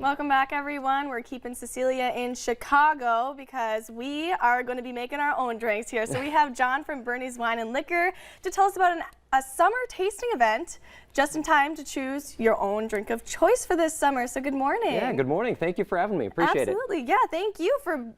Welcome back, everyone. We're keeping Cecilia in Chicago because we are going to be making our own drinks here. So we have John from Bernie's Wine and Liquor to tell us about a summer tasting event just in time to choose your own drink of choice for this summer. So good morning. Yeah, good morning. Thank you for having me. Appreciate Absolutely. Yeah, thank you for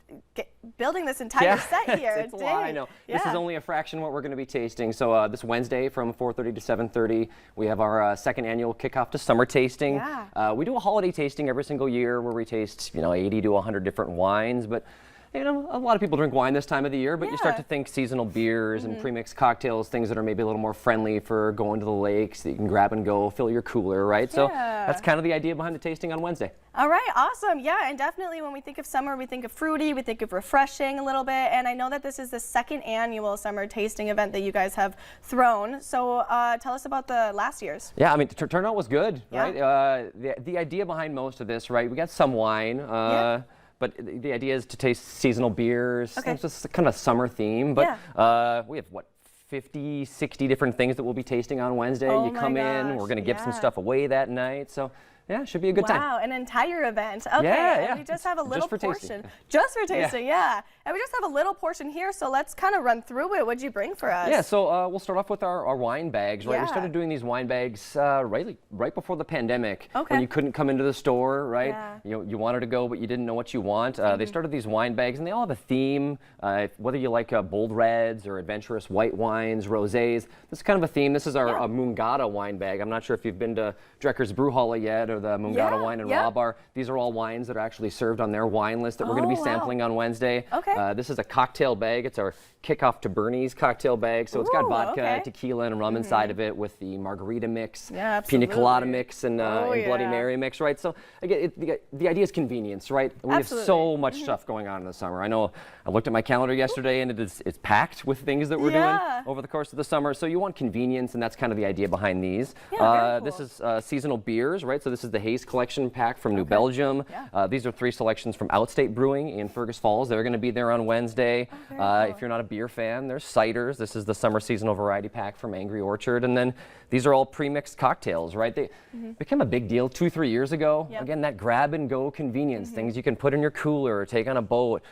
building this entire set here. It's a lot, I know. Yeah. This is only a fraction of what we're going to be tasting. So this Wednesday from 4:30 to 7:30, we have our second annual kickoff to summer tasting. Yeah. We do a holiday tasting every single year where we taste, 80 to 100 different wines, but a lot of people drink wine this time of the year, but you start to think seasonal beers and premixed cocktails, things that are maybe a little more friendly for going to the lakes that you can grab and go, fill your cooler, right? So that's kind of the idea behind the tasting on Wednesday. All right, awesome. Yeah, and definitely when we think of summer, we think of fruity, we think of refreshing a little bit, and I know that this is the second annual summer tasting event that you guys have thrown. So tell us about the last year's. Yeah, I mean, turnout was good, right? The idea behind most of this, right? We got some wine. But the idea is to taste seasonal beers. Okay. It's just kind of a summer theme. But we have, 50, 60 different things that we'll be tasting on Wednesday. Oh you come in, we're going to give some stuff away that night. So, yeah, it should be a good time. Wow, an entire event. Okay, yeah. and we just have a little portion. Tasting. Just for tasting, yeah. And we just have a little portion here, so let's kind of run through it. What'd you bring for us? Yeah, so we'll start off with our wine bags, right? Yeah. We started doing these wine bags right before the pandemic. Okay. When you couldn't come into the store, right? Yeah. You wanted to go, but you didn't know what you want. They started these wine bags, and they all have a theme. Whether you like bold reds or adventurous white wines, rosés, this is kind of a theme. This is our Mungata wine bag. I'm not sure if you've been to Drecker's Brewhalle yet, or the Mungata Wine and Raw Bar. These are all wines that are actually served on their wine list that we're going to be sampling on Wednesday. Okay. This is a cocktail bag. It's our kickoff to Bernie's cocktail bag. So it's got vodka, tequila, and rum inside of it with the margarita mix, pina colada mix, and Bloody Mary mix, right? So again, the idea is convenience, right? We have so much stuff going on in the summer. I know I looked at my calendar yesterday and it's packed with things that we're doing over the course of the summer. So you want convenience, and that's kind of the idea behind these. Very cool. This is seasonal beers, right? So this is the Haze Collection pack from New Belgium. These are 3 selections from Outstate Brewing in Fergus Falls. They're going to be there on Wednesday. If you're not a beer fan, there's ciders. This is the summer seasonal variety pack from Angry Orchard. And then these are all pre-mixed cocktails, right? They became a big deal 2-3 years ago. Again, that grab and go convenience, things you can put in your cooler or take on a boat.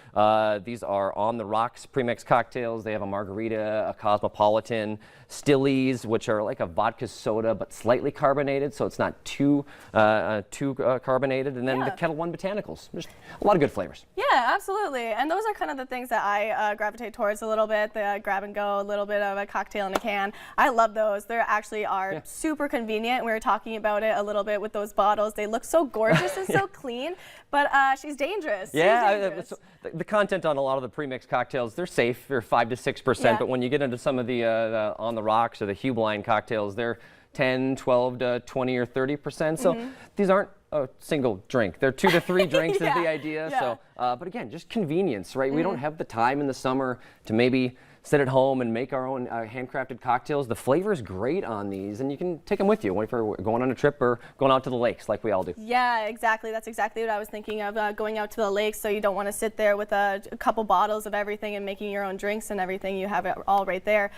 These are on the rocks pre-mixed cocktails. They have a margarita, a cosmopolitan, Stillies, which are like a vodka soda but slightly carbonated, so it's not too carbonated. And then the Kettle One Botanicals. Just a lot of good flavors. Yeah, absolutely. And those are kind of the things that I gravitate towards a little bit, the grab and go, a little bit of a cocktail in a can. I love those. They actually are super convenient. We were talking about it a little bit with those bottles. They look so gorgeous and so clean, but she's dangerous. The content on a lot of the premixed cocktails, they're safe. They're 5 to 6%, but when you get into some of the on the rocks or the Hubline cocktails, they're 10, 12 to 20 or 30%. So these aren't a single drink. They're 2 to 3 drinks is the idea. So, but again, just convenience, right? We don't have the time in the summer to maybe sit at home and make our own handcrafted cocktails. The flavor is great on these, and you can take them with you if you're going on a trip or going out to the lakes like we all do. Yeah, exactly. That's exactly what I was thinking of, going out to the lakes, so you don't want to sit there with a couple bottles of everything and making your own drinks and everything. You have it all right there.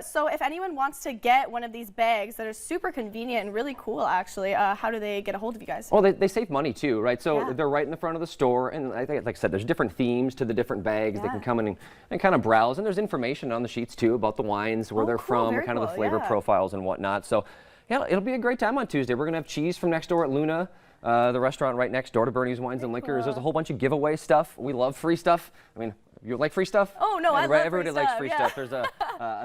So if anyone wants to get one of these bags that are super convenient and really cool, actually, how do they get a hold of you guys? Well, they save money too, right? So they're right in the front of the store, and I think, like I said, there's different themes to the different bags. They can come in and kind of browse, and there's information on the sheets too about the wines, where they're from, kind of the flavor profiles and whatnot. So yeah, it'll be a great time on Tuesday. We're gonna have cheese from next door at Luna, the restaurant right next door to Bernie's Wines and Liquors. There's a whole bunch of giveaway stuff. We love free stuff. I mean, you like free stuff? Oh no, I love everybody likes free stuff. There's a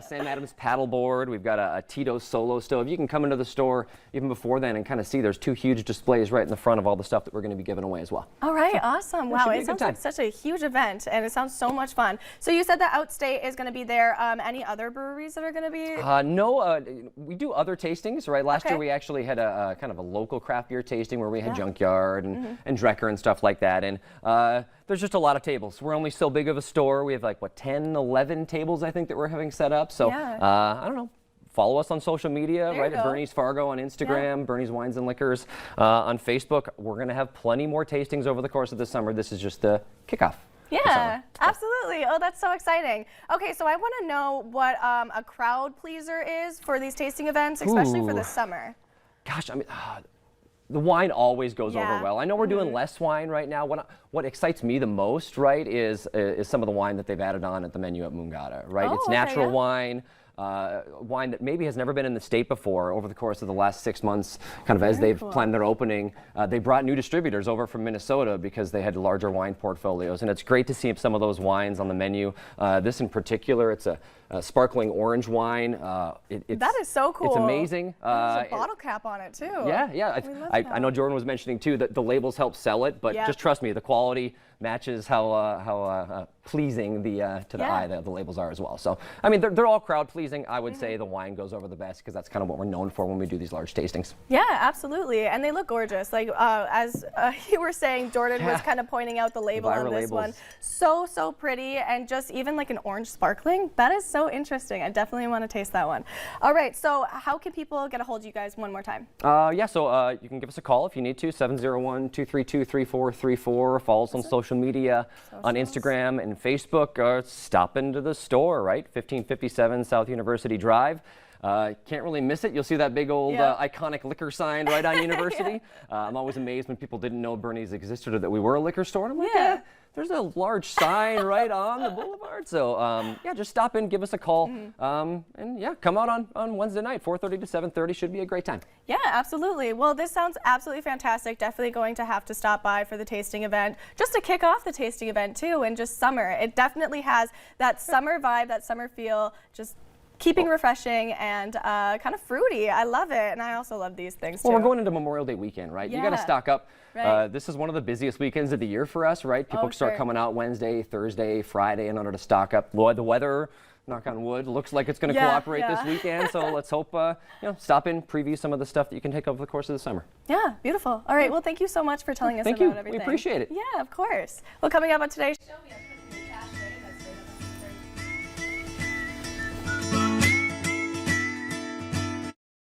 Sam Adams paddle board. We've got a Tito's Solo stove. You can come into the store even before then and kind of see there's 2 huge displays right in the front of all the stuff that we're going to be giving away as well. All right, awesome. Wow, it sounds like such a huge event, and it sounds so much fun. So you said that Outstate is going to be there. Any other breweries that are going to be? No, we do other tastings, right? Last year we actually had a kind of a local craft beer tasting where we had Junkyard and Drecker and stuff like that. And there's just a lot of tables. We're only so big of a store. We have like, 10, 11 tables, I think, that we're having set up. So, I don't know. Follow us on social media, at Bernie's Fargo on Instagram, Bernie's Wines and Liquors on Facebook. We're going to have plenty more tastings over the course of the summer. This is just the kickoff. Yeah, absolutely. Oh, that's so exciting. Okay, so I want to know what a crowd pleaser is for these tasting events, especially for the summer. Gosh, I mean, the wine always goes Yeah. over well. I know we're doing less wine right now. What excites me the most, right, is some of the wine that they've added on at the menu at Mungata, right? Oh, It's okay, natural yeah. wine. Wine that maybe has never been in the state before. Over the course of the last 6 months, kind of as they've planned their opening, they brought new distributors over from Minnesota because they had larger wine portfolios, and it's great to see some of those wines on the menu. This in particular, it's a sparkling orange wine. That is so cool. It's amazing. There's a bottle cap on it too. Yeah, yeah. I know Jordan was mentioning too that the labels help sell it, but Yeah. just trust me, the quality matches how pleasing to the eye the labels are as well. So, I mean, they're all crowd pleasing. I would say the wine goes over the best because that's kind of what we're known for when we do these large tastings. Yeah, absolutely. And they look gorgeous. Like as you were saying, Jordan was kind of pointing out the label on viral this one. labels. So pretty, and just even like an orange sparkling. That is so interesting. I definitely want to taste that one. All right, so how can people get a hold of you guys one more time? Yeah, so you can give us a call if you need to, 701-232-3434. Follow us on social media, on Instagram and Facebook, or stop into the store, right? 1557 South University Drive. Can't really miss it. You'll see that big old iconic liquor sign right on University. I'm always amazed when people didn't know Bernie's existed or that we were a liquor store. And I'm like, yeah, there's a large sign right on the boulevard. So yeah, just stop in, give us a call, and yeah, come out on Wednesday night, 4:30 to 7:30. Should be a great time. Yeah, absolutely. Well, this sounds absolutely fantastic. Definitely going to have to stop by for the tasting event, just to kick off the tasting event too, and just summer. It definitely has that summer vibe, that summer feel, just keeping refreshing and kind of fruity. I love it, and I also love these things too. Well, we're going into Memorial Day weekend, right? You got to Yeah. stock up. Right. This is one of the busiest weekends of the year for us, right? People start coming out Wednesday, Thursday, Friday in order to stock up. The weather, knock on wood, looks like it's going to cooperate this weekend. So let's hope, stop in, preview some of the stuff that you can take over the course of the summer. Yeah, beautiful. All right, well, thank you so much for telling us Thank about you. everything. We appreciate it. Yeah, of course. Well, coming up on today's show, we have